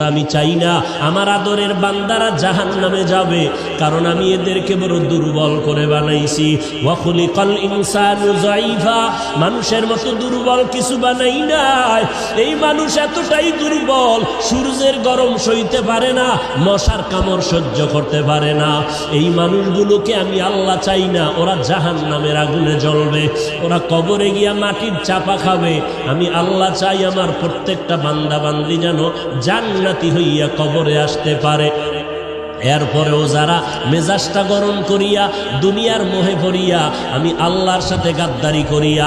আমি চাই না আমার আদরের বান্দারা জাহান্নামে যাবে, কারণ আমি এদেরকে বড় দুর্বল করে বানাইছি। ওয়া খুলিকাল ইনসানু যায়ীফা, মানুষের মতো দুর্বল কিছু বানাই নাই। এই মানুষ এতটাই দুর্বল, সূর্যের গরম সইতে পারে না, মশার কামড় সহ্য করতে পারে না। এই মানুষগুলোকে আমি আল্লাহ চাই না ওরা জাহান্নামের আগুনে জ্বলবে, ওরা কবরে গিয়া মাটির চাপা খাবে। আমি আল্লাহ চাই আমার প্রত্যেকটা বান্দা বান্দি যেন জান্নাতি হইয়া কবরে আসতে পারে। এরপরেও যারা মেজাজটা গরম করিয়া দুনিয়ার মোহে পড়িয়া আমি আল্লাহর সাথে গাদ্দারি করিয়া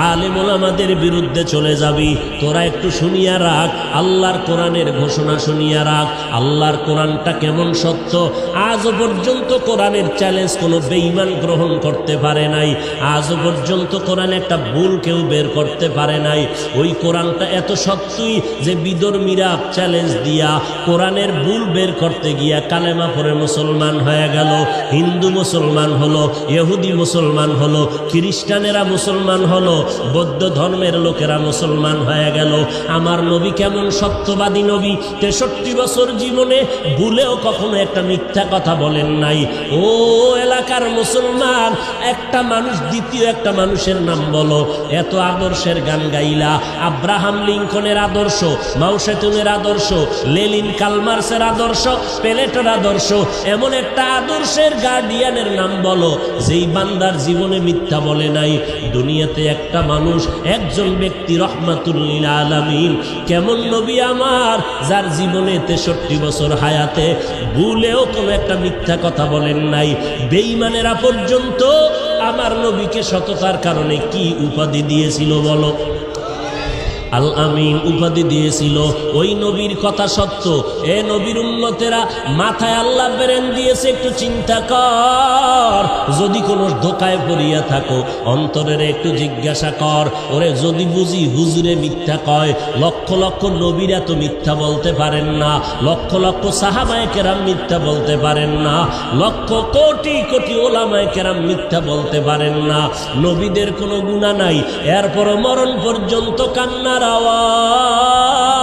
আলেম ওলামাদের বিরুদ্ধে চলে যাবি, তোরা একটু শুনিয়া রাখ, আল্লাহর কোরআনের ঘোষণা শুনিয়া রাখ। আল্লাহর কোরআনটা কেমন সত্য, আজও পর্যন্ত কোরআনের চ্যালেঞ্জ কোনো বেঈমান গ্রহণ করতে পারে নাই। আজও পর্যন্ত কোরআন একটা ভুল কেউ বের করতে পারে নাই। ওই কোরআনটা এত সত্যই যে বিধর্মীরা চ্যালেঞ্জ দিয়া কোরআনের ভুল বের করতে গিয়া কালেমা পরে মুসলমান হয়ে গেল, হিন্দু মুসলমান হলো, ইহুদি মুসলমান হলো, খ্রিস্টানেরা মুসলমান হলো, বৌদ্ধ ধর্মের লোকেরা মুসলমান হয়ে গেল। আমার নবী কেমন সত্যবাদী নবী, 63 বছর জীবনে ভুলেও কখনো একটা মিথ্যা কথা বলেন নাই। ও এলাকার মুসলমান, একটা মানুষ দ্বিতীয় একটা মানুষের নাম বলো। এত আদর্শের গান গাইলা, আব্রাহাম লিঙ্কনের আদর্শ, মাও সেতুংয়ের আদর্শ, লেনিন কালমার্সের আদর্শ, প্লেটোর আদর্শ, এমন একটা আদর্শের গার্ডিয়ানের নাম বলো যেই বান্দার জীবনে মিথ্যা বলে নাই। দুনিয়াতে একটা মানুষ, একজন ব্যক্তি রহমাতুল লিল আলামিন, কেমন নবী আমার যার জীবনে 63 বছর হায়াতে ভুলেও কোনো একটা মিথ্যা কথা বলেন নাই। বেঈমানেরা পর্যন্ত আমার নবীকে সততার কারণে কি উপাধি দিয়েছিল বলো? আল আমিন উপাধি দিয়েছিল। ওই নবীর কথা সত্য। এ নবীর উম্মতেরা, মাথায় আল্লাহ ব্রেন দিয়েছে, একটু চিন্তা কর। যদি কোনো ধোকায় পড়িয়া থাকো, অন্তরের একটু জিজ্ঞাসা কর, ওরে যদি বুঝি হুজুরে মিথ্যা কয়। লক্ষ লক্ষ নবীরা তো মিথ্যা বলতে পারেন না, লক্ষ লক্ষ সাহাবায়ে কেরাম মিথ্যা বলতে পারেন না, লক্ষ কোটি কোটি ওলামায়ে কেরাম মিথ্যা বলতে পারেন না। নবীদের কোনো গুনাহ নাই, এরপর মরণ পর্যন্ত কান্নার আওয়াজ।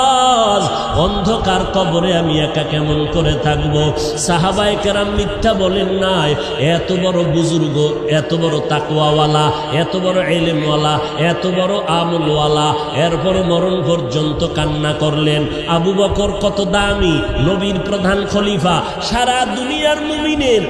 অন্ধকার কবরে আমি একা কেমন করে থাকবো? সাহাবায়ে কেরাম মিথ্যা বলেন নাই। এত বড় বুজুর্গ, এত বড় তাকওয়াওয়ালা, এত বড় ইলমওয়ালা, এত বড় আমলওয়ালা, এরপর মরণ পর্যন্ত কান্না করলেন। আবু বকর কত দামি, নবীর প্রধান খলিফা। সারা দুনিয়ার মুমিনের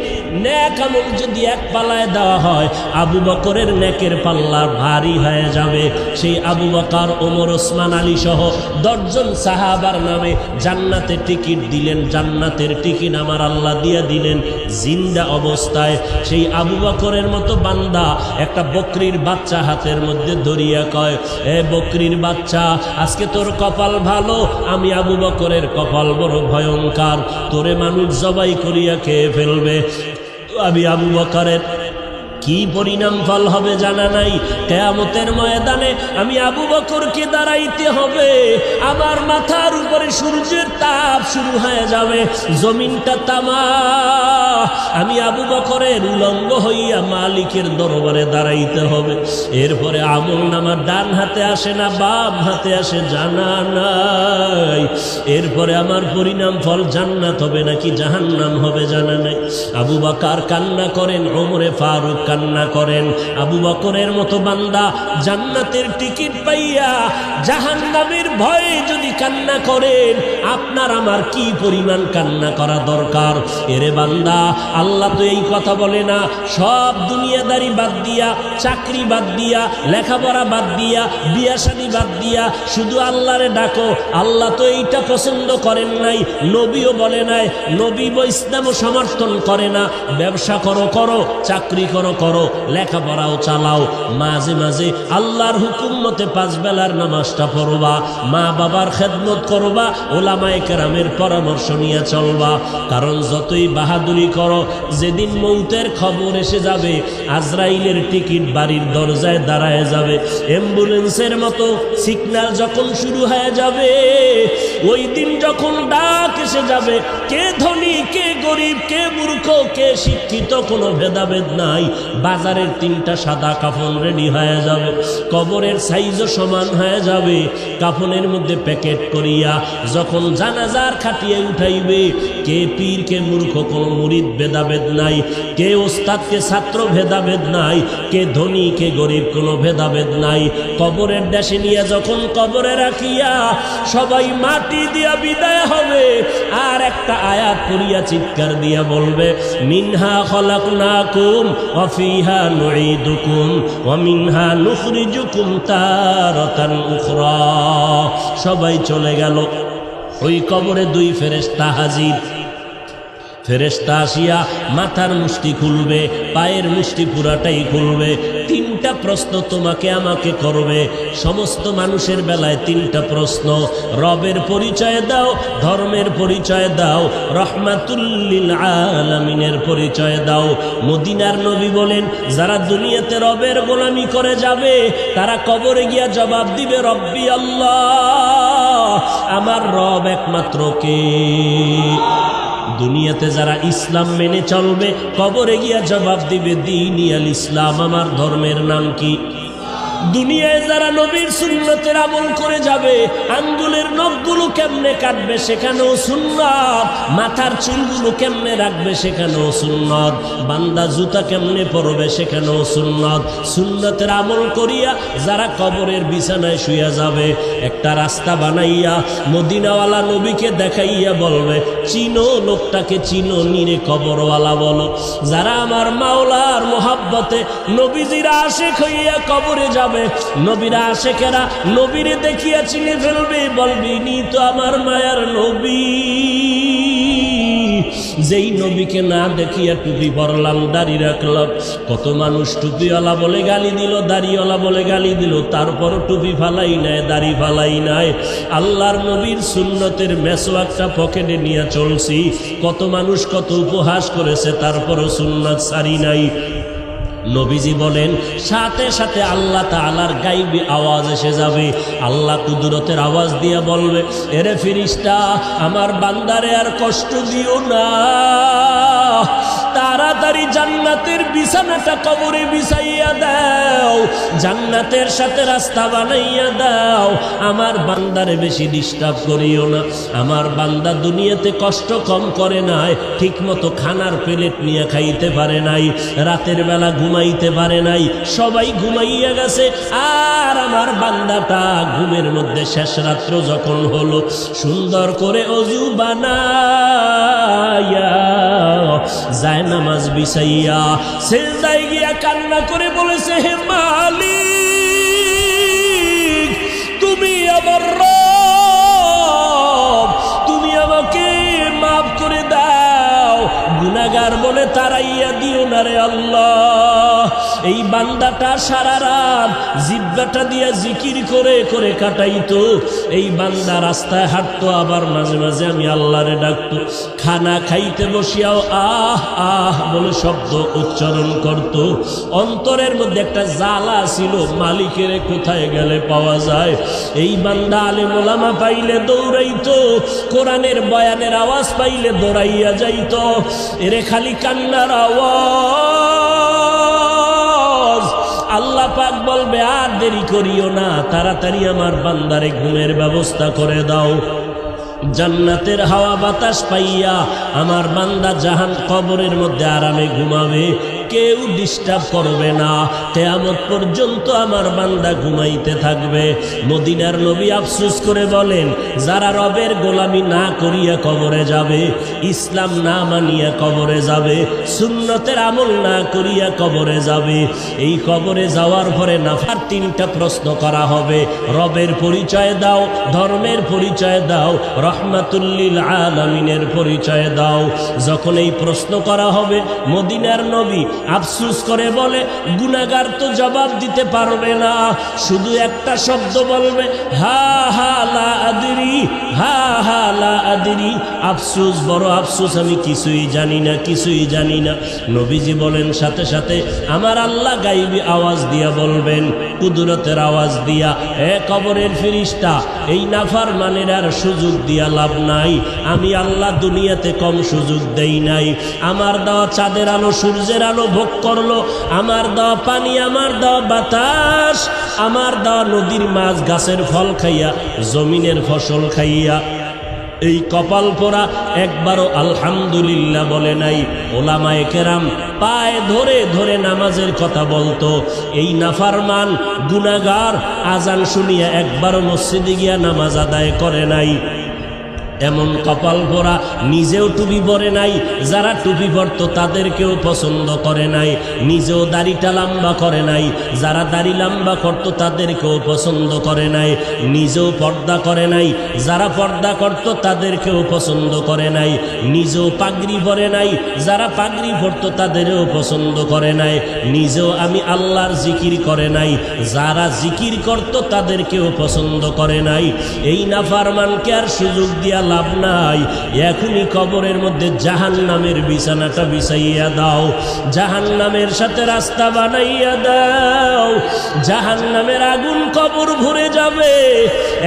নেক আমল যদি এক পাল্লায় দেওয়া হয়, আবু বকরের নেকের পাল্লা ভারী হয়ে যাবে। সেই আবু বকর, ওমর, ওসমান, আলী সহ 10 জন সাহাবার নামে জান্নাতে টিকিট দিলেন। জান্নাতের টিকিট আমার আল্লাহ দিয়া দিলেন জিন্দা অবস্থায়। সেই আবু বকরের মতো বান্দা একটা বকরির বাচ্চা হাতের মধ্যে ধরিয়া কয়, এ বকরির বাচ্চা, আজকে তোর কপাল ভালো, আমি আবু বকরের কপাল বড় ভয়ঙ্কর, তোরে মানুষ জবাই করিয়া খেয়ে ফেলবে। আমি আবু বকরের কি পরিণাম ফল হবে জানা নাই। কিয়ামতের ময়দানে আমি আবু বকরকে দাঁড়াইতে হবে, আমার মাথার উপরে সূর্যের তাপ শুরু হয়ে যাবে, জমিনটা তামা। আমি আবু বকরের উলঙ্গ হইয়া মালিকের দরবারে দাঁড়াইতে হবে। এরপরে আমল নামা ডান হাতে আসে না বাম হাতে আসে জানা নাই। এরপরে আমার পরিণাম ফল জান্নাত হবে নাকি জাহান্নাম হবে জানা নাই। আবু বকর কান্না করেন, ওমরে ফারুক কান্না করেন। আবু বকরের মতো বান্দা জান্নাতের টিকিট পাইয়া জাহান্নামের ভয়ে যদি কান্না করেন, আপনার আমার কি পরিমাণ কান্না করা দরকার? এরে বান্দা, আল্লাহ তো এই কথা বলে না, সব দুনিয়াদারি বাদ দিয়া, চাকরি বাদ দিয়া, লেখাপড়া বাদ দিয়া, বিয়া শাদী বাদ দিয়া শুধু আল্লাহরে ডাকো। আল্লাহ তো এইটা পছন্দ করেন নাই, নবীও বলে নাই, নবী ইসলামও সমর্থন করে না। ব্যবসা করো করো, চাকরি করো করো, লেখাপড়াও চালাও, মাঝে মাঝে আল্লাহর হুকুম মতে 5 বেলার নামাজটা পড়বা, মা বাবার খেদমত করবা, ওলামায়ে কেরামের পরামর্শ নিয়ে চলবা। কারণ যতই বাহাদুরি করো, যেদিন মৌতের খবর এসে যাবে, আজরাইলের টিকিট বাড়ির দরজায় দাঁড়ায় যাবে। অ্যাম্বুলেন্সের মতো সিগন্যাল যখন শুরু হয়ে যাবে, ওই দিন যখন ডাক এসে এসে যাবে, কে ধনী কে গরিব, কে মূর্খ কে শিক্ষিত, কোনো ভেদাভেদ নাই। বাজারের 3টা সাদা কাফন রেডি হয়ে যাবে, কবরের সাইজও সমান হয়ে যাবে। কাফনের মধ্যে প্যাকেট করিয়া যখন জানাজার খাটিয়ে উঠাইবে, কে পীর কে মূর্খ কোনো মুরিদ ভেদাভেদ নাই, কে ওস্তাদ কে ছাত্র ভেদাভেদ নাই, কে ধনী কে গরিব কোনো ভেদাভেদ নাই। কবরের দেশে নিয়ে যখন কবরে রাখিয়া সবাই মাটি দিয়া বিদায় হবে, আর একটা আয়াত করিয়া চিৎকার দিয়া বলবে, মিনহা খলাকনাকুম ওয়া ফিহা নুঈদুকুম ওয়া মিনহা নুখরিজুকুম তারাতান উখরা। সবাই চলে গেল। ওই কবরে 2 ফেরেশতা হাজির। ফেরেশতা আসিয়া মাথার মুষ্টি খুলবে, পায়ের মুষ্টি পুরাটাই খুলবে। 3টা প্রশ্ন তোমাকে আমাকে করবে। সমস্ত মানুষের বেলায় 3টা প্রশ্ন। রবের পরিচয় দাও, ধর্মের পরিচয় দাও, রহমাতুল লিল আলামিনের পরিচয় দাও। মদিনার নবী বলেন, যারা দুনিয়াতে রবের গোলামি করে যাবে তারা কবরে গিয়া জবাব দিবে, রব্বি আল্লাহ, আমার রব একমাত্র কে? দুনিয়াতে যারা ইসলাম মেনে চলবে কবরে গিয়া জবাব দিবে, দীনিয়াল ইসলাম, আমার ধর্মের নাম কি? দুনিয়ায় যারা নবীর সুন্নতের আমল করে যাবে, আঙ্গুলের নখগুলো কেমনে কাটবে সেখানেও সুন্নাত, মাথার চুলগুলো কেমনে রাখবে সেখানেও সুন্নাত, বান্দা জুতা কেমনে পরবে সেখানেও সুন্নাত। সুন্নতের আমল করিয়া যারা কবরের বিছানায় শুয়ে যাবে, একটা রাস্তা বানাইয়া মদিনাওয়ালা নবীকে দেখাইয়া বলবে, চিনো লোকটাকে, চিনো নিরে কবরওয়ালা বলো। যারা আমার মাওলার মোহাব্বতে নবীজির আশিক হইয়া কবরে যাবে, নবীরা আশিকেরা নবীরে দেখিয়া চিনে ফেলবে, বলবি নি তো আমার মায়ার নবী। যেই নবীকে না দেখিয়া টুপি পরলাম, দাড়ি রাখলাম, কত মানুষ টুপিওয়ালা বলে গালি দিল, দাড়িওয়ালা বলে গালি দিল, তারপরও টুপি ফালাই নাই, দাড়ি ফালাই নাই। আল্লাহর নবীর সুন্নতের মেসওয়াকটা পকেটে নিয়ে চলছি, কত মানুষ কত উপহাস করেছে, তারপরও সুন্নাত সারি নাই। নবীজি বলেন, সাথে সাথে আল্লাহ তাআলার গায়বী আওয়াজ এসে যাবে। আল্লাহ কুদরতের আওয়াজ দিয়া বলবে, এরে ফেরেশতা, আমার বান্দারে আর কষ্ট দিও না, তাড়াতাড়ি জান্নাতের বিছানাটা কবরে বিছাইয়া দাও, জান্নাতের সাথে রাস্তা বানাইয়া দাও, আমার বান্দারে বেশি ডিস্টার্ব করিও না। আমার বান্দা দুনিয়াতে কষ্ট কম করে নাই, ঠিক মতো খানার প্লেট নিয়ে খাইতে পারে নাই, রাতের বেলা ঘুমাইতে পারে নাই, সবাই ঘুমাইয়া গেছে। আর আমার বান্দাটা ঘুমের মধ্যে শেষ রাত্র যখন হলো, সুন্দর করে অজু বানাইয়া যায় নামাজ বিছাইয়া সিজদায় গিয়া কান্না করে বলেছে, হে মালিক, তুমি আমার রব, তুমি আমাকে মাফ করে দাও, গুনাহগার বলে তাড়াইয়া দিও না রে আল্লাহ। এই বান্দাটা সারা রাত জিহ্বাটা দিয়া জিকির করে করে কাটাইতো। এই বান্দা রাস্তায় হাঁটতো, আবার মাঝে মাঝে আমি আল্লাহরে ডাকতো। খানা খাইতে বসিয়াও আহ আহ বলে শব্দ উচ্চারণ করত। অন্তরের মধ্যে একটা জ্বালা ছিল, মালিকের কোথায় গেলে পাওয়া যায়। এই বান্দা আলেম ওলামা পাইলে দৌড়াইতো, কোরআনের বয়ানের আওয়াজ পাইলে দৌড়াইয়া যাইতো। এরে খালি কান্নার আওয়াজ। আল্লাহ পাক বলবে, আর দেরি করিও না, তাড়াতাড়ি আমার বান্দারে ঘুমের ব্যবস্থা করে দাও। জান্নাতের হাওয়া বাতাস পাইয়া আমার বান্দা জাহান কবরের মধ্যে আরামে ঘুমাবে, কেউ ডিস্টার্ব করবে না, কিয়ামত পর্যন্ত আমার বান্দা ঘুমাইতে থাকবে। মদিনার নবী আফসোস করে বলেন, যারা রবের গোলামি না করিয়া কবরে যাবে, ইসলাম না মানিয়া কবরে যাবে, সুন্নতের আমল না করিয়া কবরে যাবে, এই কবরে যাওয়ার পরে নাফার 3টা প্রশ্ন করা হবে। রবের পরিচয় দাও, ধর্মের পরিচয় দাও, রহমাতুল লিল আলামিনের পরিচয় দাও। যখন এই প্রশ্ন করা হবে, মদিনার নবী আফসোস করে বলে, গুনাহগার তো জবাব দিতে পারবে না, শুধু একটা শব্দ বলবে, হা হা লা আদরি, হা হা লা আদরি। আফসোস, বড় আফসোস, আমি কিছুই জানি না, কিছুই জানি না। নবীজি বলেন সাথে সাথে আমার আল্লাহ গাইবী আওয়াজ দিয়া বলবেন, কুদরতের আওয়াজ দিয়া, এ কবরের ফেরেশতা, এই নাফরমানের আর সুযোগ দিয়া লাভ নাই। আমি আল্লাহ দুনিয়াতে কম সুযোগ দেই নাই। আমার দেওয়া চাঁদের আলো, সূর্যের আলো ভোগ করলো, আমার দেওয়া পানি, আমার দেওয়া বাতাস, আমার দেওয়া নদীর মাছ, গাছের ফল খাইয়া, জমিনের ফসল খাইয়া এই কপাল পোড়া একবারও আলহামদুলিল্লাহ বলে নাই। ওলামায়ে কেরাম পায়ে ধরে ধরে নামাজের কথা বলতো। এই নাফরমান গুনাহগার আজান শুনিয়া একবারও মসজিদে গিয়া নামাজ আদায় করে নাই। এমন কপাল পোড়া, নিজেও টুপি পরে নাই, যারা টুপি পরতো তাদেরকেও পছন্দ করে নাই, নিজেও দাড়িটা লম্বা করে নাই, যারা দাড়ি লম্বা করতো তাদেরকেও পছন্দ করে নাই, নিজেও পর্দা করে নাই, যারা পর্দা করতো তাদেরকেও পছন্দ করে নাই, নিজেও পাগড়ি পরে নাই, যারা পাগড়ি পরতো তাদেরও পছন্দ করে নাই, নিজেও আমি আল্লাহর জিকির করে নাই, যারা জিকির করতো তাদেরকেও পছন্দ করে নাই। এই নাফরমানকে আর সুযোগ দিয়া লাভ নাই। এখনই কবরের মধ্যে জাহান্নামের বিছানাটা বিছাইয়া দাও, জাহান্নামের সাথে রাস্তা বানাইয়া দাও। জাহান্নামের আগুন কবর ভরে যাবে,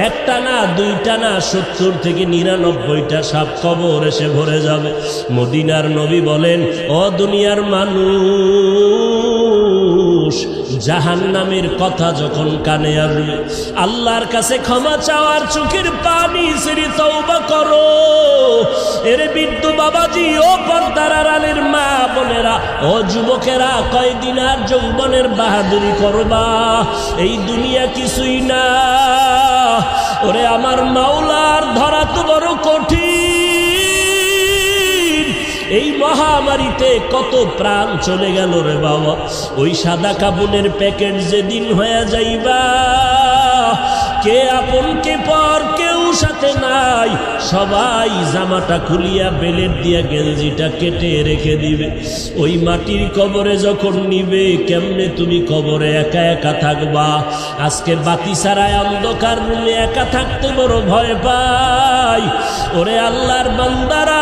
একটা না, দুইটা না, 70 থেকে 99টা সাপ কবর এসে ভরে যাবে। মদিনার নবী বলেন, ও দুনিয়ার মানুষ, জাহান্নামের কথা যখন কানে আসবে, আল্লাহর কাছে ক্ষমা চাওয়ার চোখের পানি ছেড়ে তওবা করো। এর বৃদ্ধ বাবাজি, ও পর্দার আড়ালের মা বোনেরা, ও যুবকেরা, কয়দিন আর যৌবনের বাহাদুরি করবা? এই দুনিয়া কিছুই না। ওরে আমার মাওলার ধরা তো বড় কঠিন। এই মহামারীতে কত প্রাণ চলে গেল রে বাবা। ওই সাদা কাপড়ের প্যাকেট যেদিন হয়ে যাইবা, কে আপন কে পর কেউ সাথে নাই, সবাই জামাটা খুলিয়া বেলেট দিয়া গেঞ্জিটা কেটে রেখে দিবে। ওই মাটির কবরে যখন নিবে, কেমনে তুমি কবরে একা একা থাকবা? আজকে বাতি ছাড়ায় অন্ধকার রুমে একা থাকতে বড় ভয় পাই। ওরে আল্লাহর বান্দারা,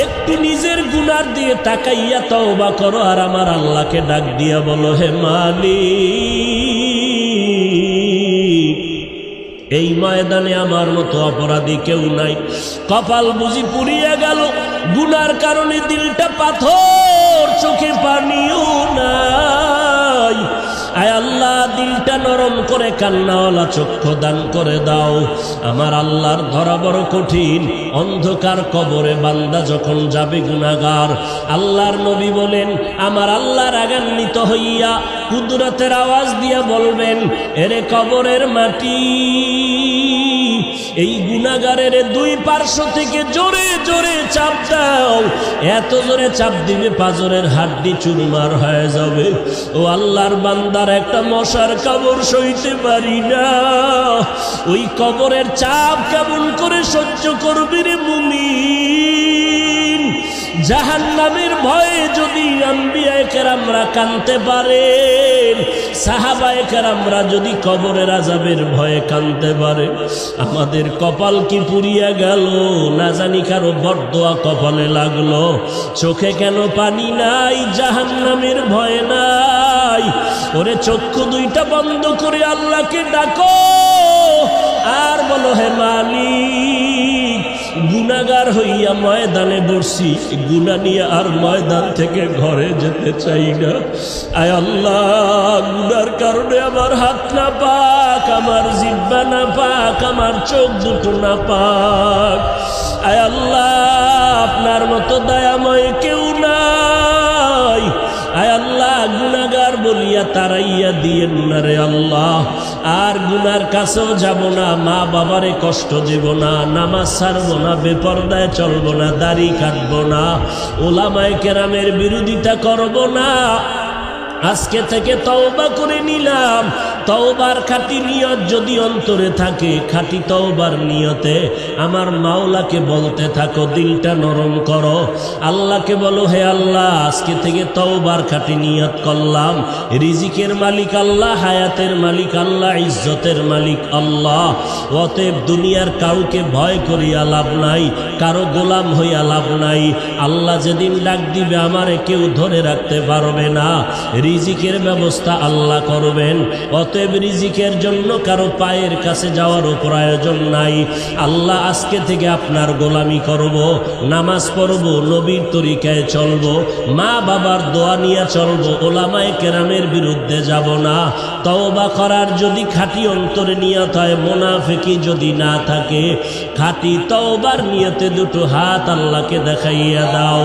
একটু নিজের গুনার দিয়ে তাকাইয়া তওবা করো, আর আমার আল্লাহকে ডাক দিয়া বলো, হে মালিক, এই ময়দানে আমার মতো অপরাধী কেউ নাই। কপাল বুঝি পুড়িয়া গেল, গুনার কারণে দিলটা পাথর, চোখে পানিও নাই। আয় আল্লাহ, দিলটা নরম করে কান্নাওয়ালা চক্ষু দান করে দাও। আমার আল্লাহর ধরা বড় কঠিন। অন্ধকার কবরে বান্দা যখন যাবে গুনাহগার, আল্লাহর নবী বলেন, আমার আল্লাহ রাগান্বিত হইয়া কুদরতের আওয়াজ দিয়া বলবেন, এরে কবরের মাটি, এই গুনাহগারের দুই পার্শ্ব থেকে জোরে জোরে চাপ দাও। এত জোরে চাপ দিবে পাঁজরের হাড্ডি চুরমার হয়ে যাবে। ও আল্লাহর বান্দার একটা মশার কবর সইতে পারি না। ওই কবরের চাপ কেমন করে সহ্য করবি রে মুমিন? জাহান্নামের ভয়ে যদি আম্বিয়ায়ে কেরামরা কাঁদতে পারেন, সাহাবায়ে কেরামরা যদি কবরের আযাবের ভয়ে কাঁদতে পারে, আমাদের কপাল কি পুড়িয়া গেল? না জানি কারো বরদোয়া কপালে লাগলো। চোখে কেন পানি নাই? জাহান্নামের ভয় নাই। ওরে চক্ষু দুইটা বন্ধ করে আল্লাহকে ডাকো, আর বলো, হে মালিক, গুনাহগার হইয়া ময়দানে বসছি, গুনাহ নিয়ে আর ময়দান থেকে ঘরে যেতে চাই না। আয় আল্লাহ, গুনার কারণে আমার হাত না পাক, আমার জিহ্বা না পাক, আমার চোখ দুটো না পাক। আয় আল্লাহ, আপনার মতো দয়াময় কেউ নাই। আয় আল্লাহ, গুনাহগার বলিয়া তারাইয়া দিয়েন না রে আল্লাহ। আর গুনার কাছেও যাব না, মা বাবারে কষ্ট দেব না, নামাজ ছাড়ব না, বেপরদায় চলব না, দাড়ি কাটব না, ওলামায়ে কেরামের বিরোধিতা করব না। আজকে থেকে তওবা করে নিলাম, তওবার খাঁটি নিয়ত যদি অন্তরে থাকে, খাঁটি তওবার নিয়তে আমার মাওলাকে বলতে থাকো, দিলটা নরম করো, আল্লাহকে বলো, হে আল্লাহ আজকে থেকে তওবার খাঁটি নিয়ত করলাম, রিজিকের মালিক আল্লাহ, হায়াতের মালিক আল্লাহ, ইজ্জতের মালিক আল্লাহ। অতএব দুনিয়ার কাউকে ভয় করিয়া লাভ নাই, কারো গোলাম হইয়া লাভ নাই। আল্লাহ যেদিন ডাক দিবে আমারে কেউ ধরে রাখতে পারবে না, রিজিকের ব্যবস্থা আল্লাহ করবেন। অতএব রিজিকের জন্য কারো পায়ের কাছে যাওয়ারও প্রয়োজন নাই। আল্লাহ আজকে থেকে আপনার গোলামি করব, নামাজ পড়ব, নবীর তরিকায় চলব, মা বাবার দোয়া নিয়ে চলব, ওলামায়ে কেরামের বিরুদ্ধে যাব না। তওবা করার যদি খাঁটি অন্তরে নিয়ত হয়, মুনাফিকি যদি না থাকে, খাঁটি তওবার নিয়তে দুটো হাত আল্লাহকে দেখাইয়া দাও।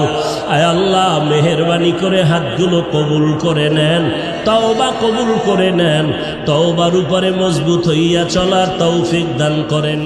আয় আল্লাহ মেহেরবানি করে হাতগুলো কবুল করে নেন, তওবা কবুল করে নেন, তওবার উপরে মজবুত হইয়া চলার তৌফিক দান করেন।